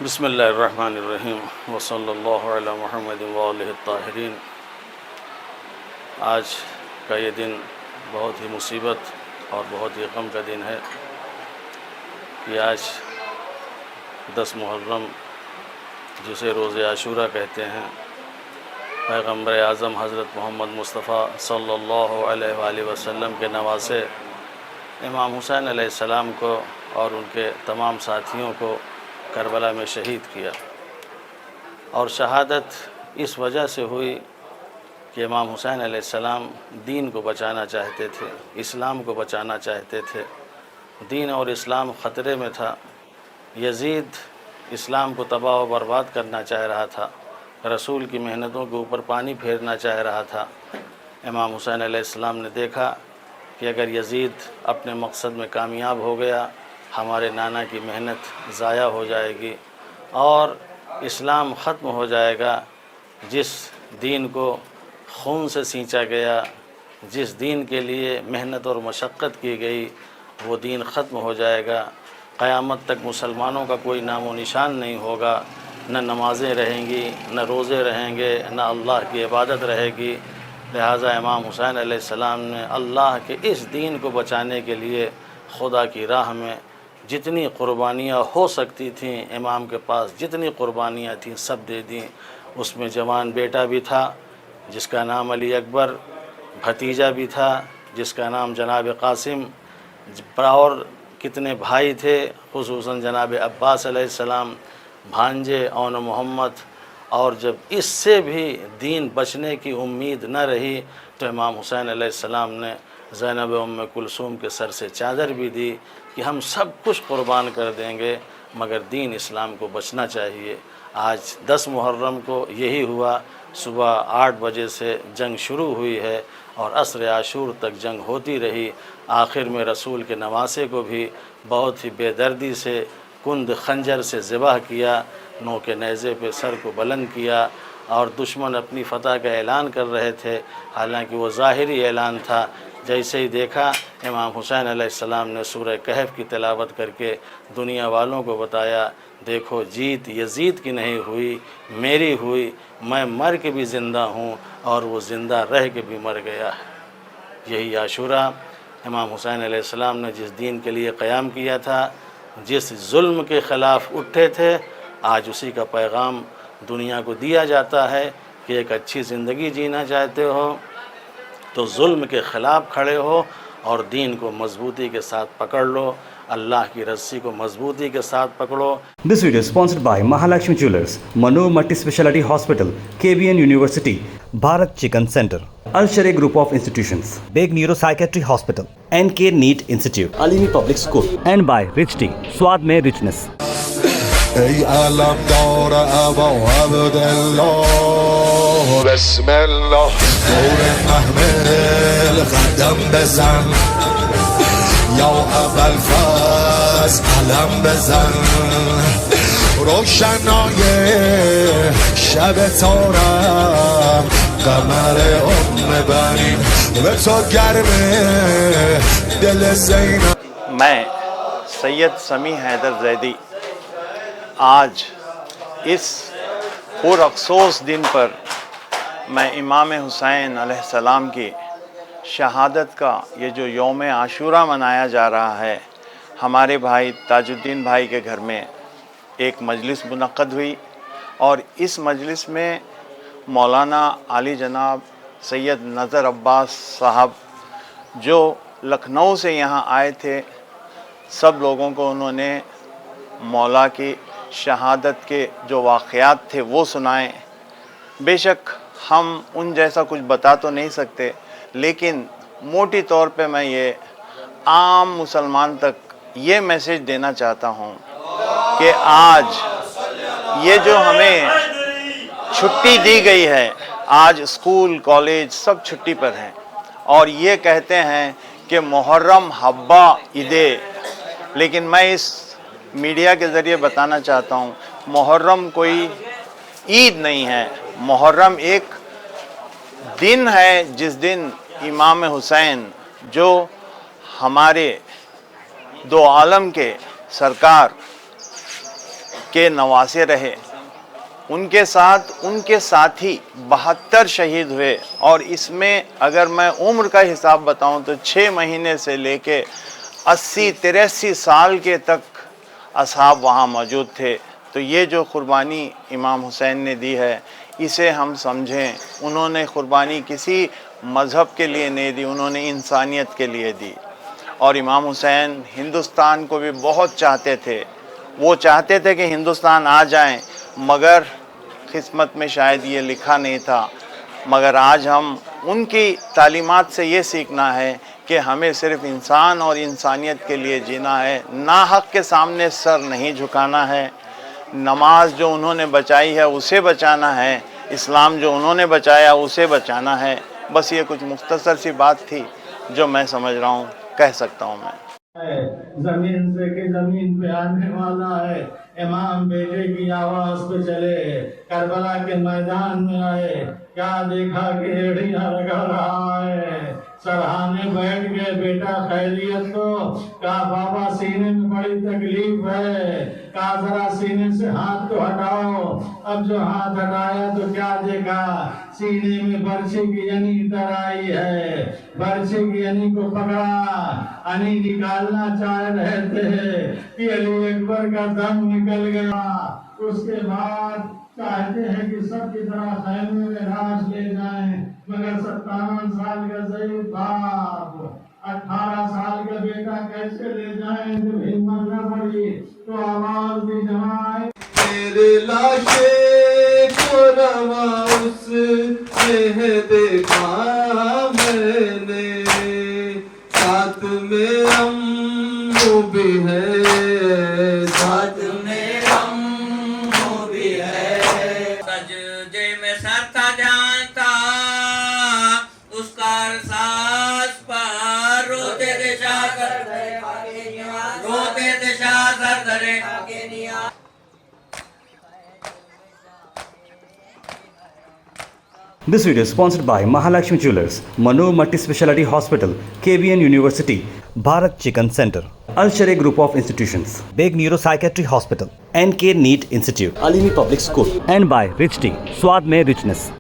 بسم اللہ الرحمن الرحیم وصلی اللہ علی محمد وآلہ الطاہرین۔ آج کا یہ دن بہت ہی مصیبت اور بہت ہی غم کا دن ہے کہ آج 10 محرم جسے روز عاشورہ کہتے ہیں، پیغمبر اعظم حضرت محمد مصطفیٰ صلی اللہ علیہ وآلہ وسلم کے نواسے امام حسین علیہ السلام کو اور ان کے تمام ساتھیوں کو کربلا میں شہید کیا۔ اور شہادت اس وجہ سے ہوئی کہ امام حسین علیہ السلام دین کو بچانا چاہتے تھے، اسلام کو بچانا چاہتے تھے۔ دین اور اسلام خطرے میں تھا۔ یزید اسلام کو تباہ و برباد کرنا چاہ رہا تھا، رسول کی محنتوں کے اوپر پانی پھیرنا چاہ رہا تھا۔ امام حسین علیہ السلام نے دیکھا کہ اگر یزید اپنے مقصد میں کامیاب ہو گیا، ہمارے نانا کی محنت ضائع ہو جائے گی اور اسلام ختم ہو جائے گا۔ جس دین کو خون سے سینچا گیا، جس دین کے لیے محنت اور مشقت کی گئی، وہ دین ختم ہو جائے گا۔ قیامت تک مسلمانوں کا کوئی نام و نشان نہیں ہوگا، نہ نمازیں رہیں گی، نہ روزے رہیں گے، نہ اللہ کی عبادت رہے گی۔ لہٰذا امام حسین علیہ السلام نے اللہ کے اس دین کو بچانے کے لیے خدا کی راہ میں جتنی قربانیاں ہو سکتی تھیں، امام کے پاس جتنی قربانیاں تھیں سب دے دیں۔ اس میں جوان بیٹا بھی تھا جس کا نام علی اکبر، بھتیجا بھی تھا جس کا نام جناب قاسم، اور کتنے بھائی تھے، خصوصاً جناب عباس علیہ السلام، بھانجے اون محمد۔ اور جب اس سے بھی دین بچنے کی امید نہ رہی تو امام حسین علیہ السلام نے زینب ام کلثوم کے سر سے چادر بھی دی کہ ہم سب کچھ قربان کر دیں گے مگر دین اسلام کو بچنا چاہیے۔ آج 10 محرم کو یہی ہوا۔ صبح 8 بجے سے جنگ شروع ہوئی ہے اور عصر عاشور تک جنگ ہوتی رہی۔ آخر میں رسول کے نواسے کو بھی بہت ہی بے دردی سے کند خنجر سے ذبح کیا، نوک نیزے پہ سر کو بلند کیا، اور دشمن اپنی فتح کا اعلان کر رہے تھے، حالانکہ وہ ظاہری اعلان تھا۔ جیسے ہی دیکھا امام حسین علیہ السلام نے سورہ کہف کی تلاوت کر کے دنیا والوں کو بتایا، دیکھو جیت یزید کی نہیں ہوئی، میری ہوئی۔ میں مر کے بھی زندہ ہوں اور وہ زندہ رہ کے بھی مر گیا ہے۔ یہی عاشورہ امام حسین علیہ السلام نے جس دین کے لیے قیام کیا تھا، جس ظلم کے خلاف اٹھے تھے، آج اسی کا پیغام دنیا کو دیا جاتا ہے کہ ایک اچھی زندگی جینا چاہتے ہو تو ظلم کے خلاف کھڑے ہو اور دین کو مضبوطی کے ساتھ پکڑ لو، اللہ کی رسی کو مضبوطی کے ساتھ پکڑو۔ This video is sponsored by Mahalakshmi Jewelers, Manoor Multi-Speciality Hospital, KBN University, Bharat Chicken Center, Al-Sharia Group of Institutions, Big Neuropsychiatry Hospital, NK NEET Institute, Alimi Public School, and by Rich Tea, Swad Mein Richness. ای علم دار ابا عبدالله بسم الله دور محمل قدم بزن یا اول فاز علم بزن روشنای شب تارم قمر بنیم به تو گرمه دل زینب۔ میں سید سمیع حیدر زیدی آج اس پر افسوس دن پر میں امام حسین علیہ السلام کی شہادت کا یہ جو یوم عاشورہ منایا جا رہا ہے، ہمارے بھائی تاج الدین بھائی کے گھر میں ایک مجلس منعقد ہوئی، اور اس مجلس میں مولانا عالی جناب سید نظر عباس صاحب جو لکھنؤ سے یہاں آئے تھے، سب لوگوں کو انہوں نے مولا کی شہادت کے جو واقعات تھے وہ سنائے۔ بے شک ہم ان جیسا کچھ بتا تو نہیں سکتے، لیکن موٹی طور پہ میں یہ عام مسلمان تک یہ میسیج دینا چاہتا ہوں کہ آج یہ جو ہمیں چھٹی دی گئی ہے، آج اسکول کالج سب چھٹی پر ہیں، اور یہ کہتے ہیں کہ محرم حبہ عیدے، لیکن میں اس میڈیا کے ذریعے بتانا چاہتا ہوں محرم کوئی عید نہیں ہے، محرم ایک دن ہے جس دن امام حسین جو ہمارے دو عالم کے سرکار کے نواسے رہے، ان کے ساتھی 72 شہید ہوئے، اور اس میں اگر میں عمر کا حساب بتاؤں تو 6 مہینے سے لے کے 83 سال کے تک اصحاب وہاں موجود تھے۔ تو یہ جو قربانی امام حسین نے دی ہے اسے ہم سمجھیں، انہوں نے قربانی کسی مذہب کے لیے نہیں دی، انہوں نے انسانیت کے لیے دی۔ اور امام حسین ہندوستان کو بھی بہت چاہتے تھے، وہ چاہتے تھے کہ ہندوستان آ جائیں، مگر قسمت میں شاید یہ لکھا نہیں تھا۔ مگر آج ہم ان کی تعلیمات سے یہ سیکھنا ہے کہ ہمیں صرف انسان اور انسانیت کے لیے جینا ہے، ناحق کے سامنے سر نہیں جھکانا ہے، نماز جو انہوں نے بچائی ہے اسے بچانا ہے، اسلام جو انہوں نے بچایا اسے بچانا ہے۔ بس یہ کچھ مختصر سی بات تھی جو میں سمجھ رہا ہوں کہہ سکتا ہوں میں۔ زمین سے کہ زمین پہ آنے والا ہے، امام بیٹے کی آواز پہ چلے، کربلا کے میدان میں آئے، کیا دیکھا کہ ایڑیاں لگا رہا ہے، سرہانے بیٹھ گئے بیٹا خیریت تو، کہا بابا سینے میں بڑی تکلیف ہے، کہا ذرا سینے سے ہاتھ تو ہٹاؤ، اب جو ہاتھ ہٹایا تو کیا دیکھا، سینے میں برچھی کی انی تر آئی ہے، برچھی کی انی کو پکڑا، انی نکالنا چاہ رہے تھے کہ علی اکبر کا دم نکل گیا۔ اس کے بعد چاہتے ہیں کہ سب کی طرح خیمے میں لاش لے جائیں، مگر 57 سال کا ضعیف باپ 18 سال کا بیٹا کیسے لے جائیں؟ جب ہمت نہ پڑی تو آواز بھی جمائے، میرے لاشے کو روا اس میں دیکھا میں نے، ساتھ میں امو بھی ہے، ساتھ میں امو بھی ہے، سجدے میں سر تھا جانتا اس کا احساس پر، روتے تھے شاہ سردرے This video is sponsored by Mahalakshmi Jewelers, Mano Multi-Speciality Hospital, KBN University, Bharat Chicken Center, Al-Sharia Group of Institutions, Beg Neuropsychiatry Hospital, NK NEET Institute, Alimi Public School, and by Rich Tea, Swad Mein Richness.